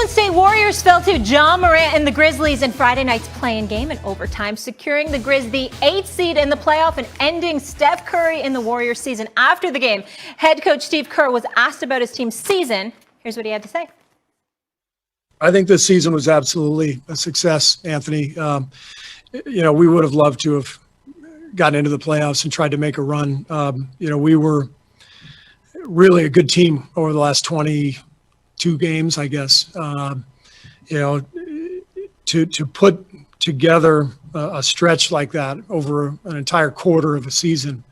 Golden State Warriors fell to Ja Morant and the Grizzlies in Friday night's play-in game in overtime, securing the Grizz the 8th seed in the playoff and ending Steph Curry in the Warriors season. After the game, head coach Steve Kerr was asked about his team's season. Here's what he had to say. I think this season was absolutely a success, Anthony. We would have loved to have gotten into the playoffs and tried to make a run. We were really a good team over the last 22 games, I guess. To put together a stretch like that over an entire quarter of a season,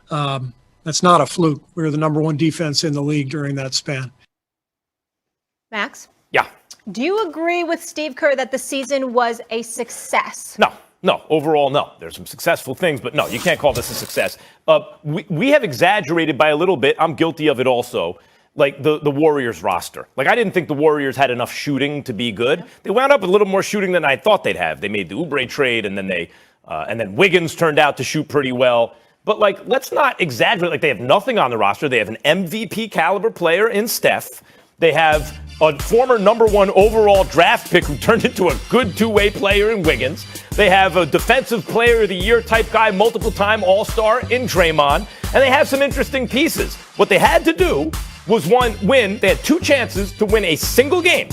that's not a fluke. We were the number one defense in the league during that span. Max? Yeah. Do you agree with Steve Kerr that the season was a success? No. Overall, no. There's some successful things, but no, you can't call this a success. We have exaggerated by a little bit. I'm guilty of it also. Like the Warriors roster. Like, I didn't think the Warriors had enough shooting to be good. They wound up with a little more shooting than I thought they'd have. They made the Oubre trade, and then Wiggins turned out to shoot pretty well. But, let's not exaggerate. They have nothing on the roster. They have an MVP caliber player in Steph. They have a former number one overall draft pick who turned into a good two-way player in Wiggins. They have a defensive player of the year type guy, multiple-time all-star in Draymond. And they have some interesting pieces. What they had to do was win. They had two chances to win a single game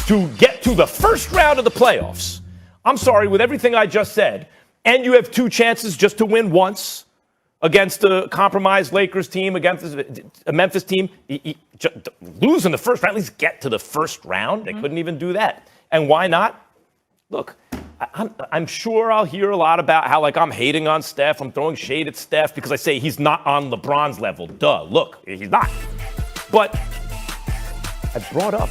to get to the first round of the playoffs. I'm sorry, with everything I just said, and you have two chances just to win once against a compromised Lakers team, against a Memphis team, lose in the first round, at least get to the first round. They couldn't even do that. And why not? Look, I'm sure I'll hear a lot about how, I'm hating on Steph. I'm throwing shade at Steph because I say he's not on LeBron's level. Duh, look, he's not. But I brought up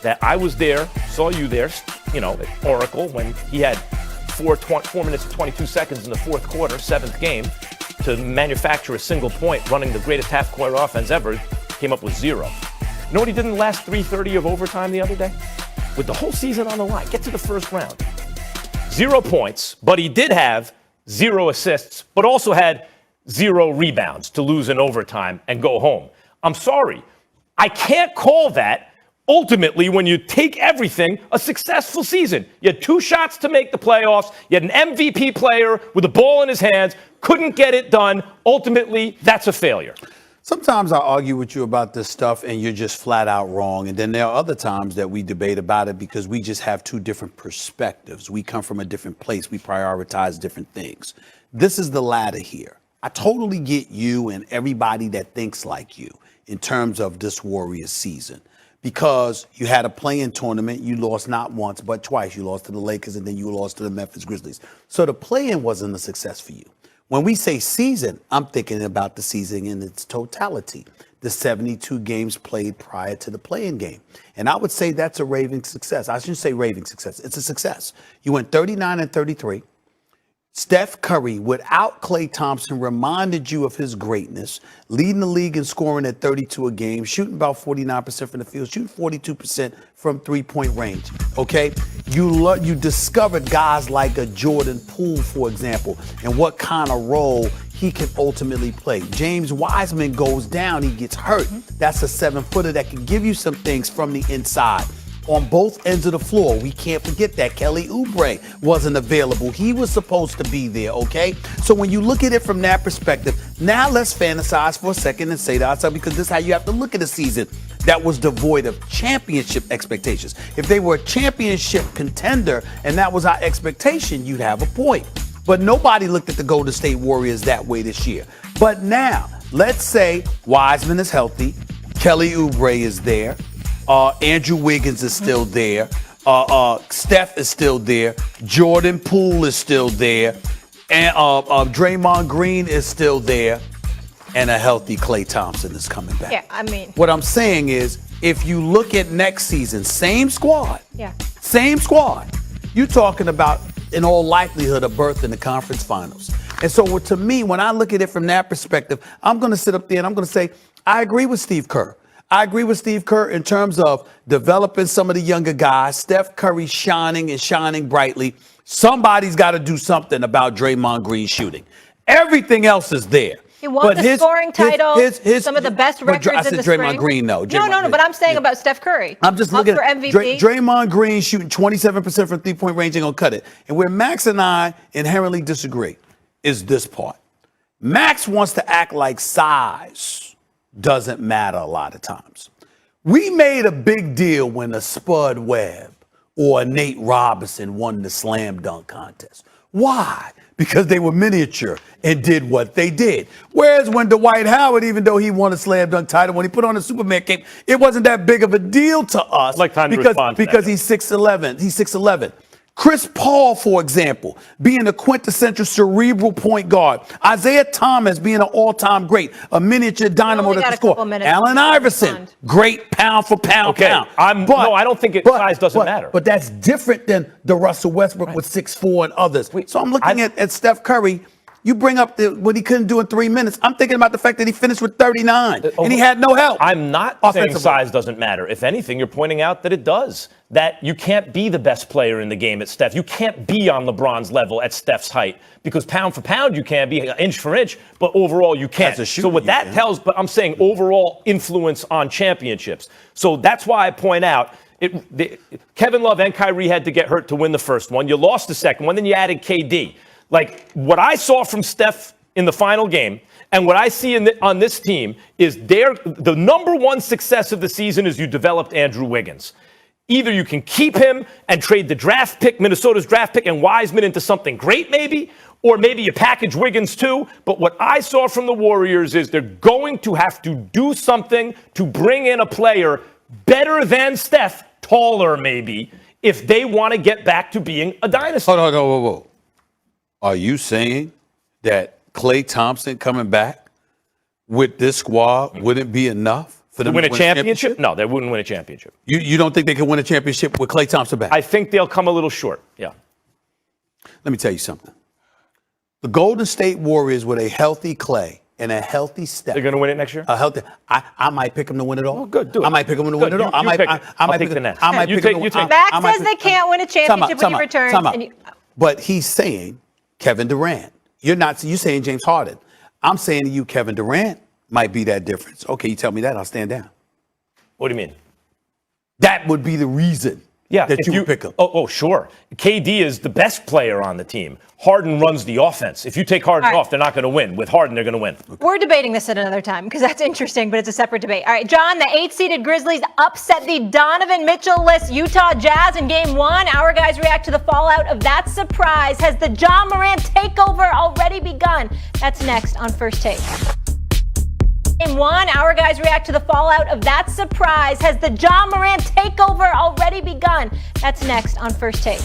that I was there, saw you there, at Oracle when he had 4 minutes and 22 seconds in the fourth quarter, seventh game, to manufacture a single point, running the greatest half-court offense ever, came up with 0. You know what he did in the last 3:30 of overtime the other day? With the whole season on the line, get to the first round. 0 points, but he did have 0 assists, but also had 0 rebounds to lose in overtime and go home. I'm sorry. I can't call that, ultimately, when you take everything, a successful season. You had 2 shots to make the playoffs. You had an MVP player with the ball in his hands, couldn't get it done. Ultimately, that's a failure. Sometimes I argue with you about this stuff and you're just flat out wrong. And then there are other times that we debate about it because we just have 2 different perspectives. We come from a different place. We prioritize different things. This is the latter here. I totally get you and everybody that thinks like you in terms of this Warriors season. Because you had a play-in tournament, you lost not once, but twice. You lost to the Lakers and then you lost to the Memphis Grizzlies. So the play-in wasn't a success for you. When we say season, I'm thinking about the season in its totality, the 72 games played prior to the play-in game. And I would say that's a raving success. I shouldn't say raving success. It's a success. You went 39-33. Steph Curry, without Klay Thompson, reminded you of his greatness, leading the league in scoring at 32 a game, shooting about 49% from the field, shooting 42% from three-point range, okay? You discovered guys like a Jordan Poole, for example, and what kind of role he can ultimately play. James Wiseman goes down, he gets hurt. That's a 7-footer that can give you some things from the inside. On both ends of the floor. We can't forget that Kelly Oubre wasn't available. He was supposed to be there, okay? So when you look at it from that perspective, now let's fantasize for a second and say to ourselves, because this is how you have to look at a season that was devoid of championship expectations. If they were a championship contender and that was our expectation, you'd have a point. But nobody looked at the Golden State Warriors that way this year. But now, let's say Wiseman is healthy, Kelly Oubre is there, Andrew Wiggins is still there. Steph is still there. Jordan Poole is still there. And Draymond Green is still there. And a healthy Klay Thompson is coming back. Yeah, I mean. What I'm saying is, if you look at next season, same squad. Yeah. Same squad. You're talking about, in all likelihood, a berth in the conference finals. And so to me, when I look at it from that perspective, I'm going to sit up there and I'm going to say, I agree with Steve Kerr. I agree with Steve Kerr in terms of developing some of the younger guys. Steph Curry shining and shining brightly. Somebody's got to do something about Draymond Green shooting. Everything else is there. He won the scoring title, some of the best records I said in the Draymond spring. Green, no. No, but I'm saying about Steph Curry. I'm just looking for at MVP. Draymond Green shooting 27% from three-point range ain't gonna cut it. And where Max and I inherently disagree is this part. Max wants to act like size doesn't matter a lot of times. We made a big deal when a Spud Webb or a Nate Robinson won the slam dunk contest. Why? Because they were miniature and did what they did. Whereas when Dwight Howard, even though he won a slam dunk title, when he put on a Superman cape, it wasn't that big of a deal to us because he's 6'11". He's 6'11". Chris Paul, for example, being a quintessential cerebral point guard. Isaiah Thomas being an all-time great, a miniature dynamo that can score. Allen Iverson, great pound for pound. I don't think size doesn't matter. But that's different than the Russell Westbrook with 6'4" and others. So I'm looking at Steph Curry. You bring up what he couldn't do in 3 minutes. I'm thinking about the fact that he finished with 39 and he had no help. I'm not saying size doesn't matter. If anything, you're pointing out that it does. That you can't be the best player in the game at Steph. You can't be on LeBron's level at Steph's height because pound for pound you can be, inch for inch, but overall you can't. So what that tells, but I'm saying overall influence on championships. So that's why I point out Kevin Love and Kyrie had to get hurt to win the first one. You lost the second one, then you added KD. Like, what I saw from Steph in the final game and what I see on this team is the number one success of the season is you developed Andrew Wiggins. Either you can keep him and trade the draft pick, Minnesota's draft pick, and Wiseman into something great maybe, or maybe you package Wiggins too. But what I saw from the Warriors is they're going to have to do something to bring in a player better than Steph, taller maybe, if they want to get back to being a dynasty. Hold on, whoa. Are you saying that Klay Thompson coming back with this squad wouldn't be enough for them to win a championship? No, they wouldn't win a championship. You don't think they could win a championship with Klay Thompson back? I think they'll come a little short, yeah. Let me tell you something. The Golden State Warriors with a healthy Klay and a healthy Steph. They're going to win it next year? I might pick them to win it all. Oh, good, do it. I might pick them to win it all. I might pick the Nets. Max says they can't win a championship when he returns. But he's saying Kevin Durant. You saying James Harden. I'm saying to you, Kevin Durant might be that difference. Okay, you tell me that, I'll stand down. What do you mean? That would be the reason that you would pick him. Oh, sure. KD is the best player on the team. Harden runs the offense. If you take Harden off, they're not going to win. With Harden, they're going to win. Okay. We're debating this at another time because that's interesting, but it's a separate debate. All right, John, the 8-seeded Grizzlies upset the Donovan Mitchell-less Utah Jazz in Game 1. Our guys react to the fallout of that surprise. Has the Ja Morant takeover already begun? That's next on First Take. Game 1, our guys react to the fallout of that surprise. Has the Ja Morant takeover already begun? That's next on First Take.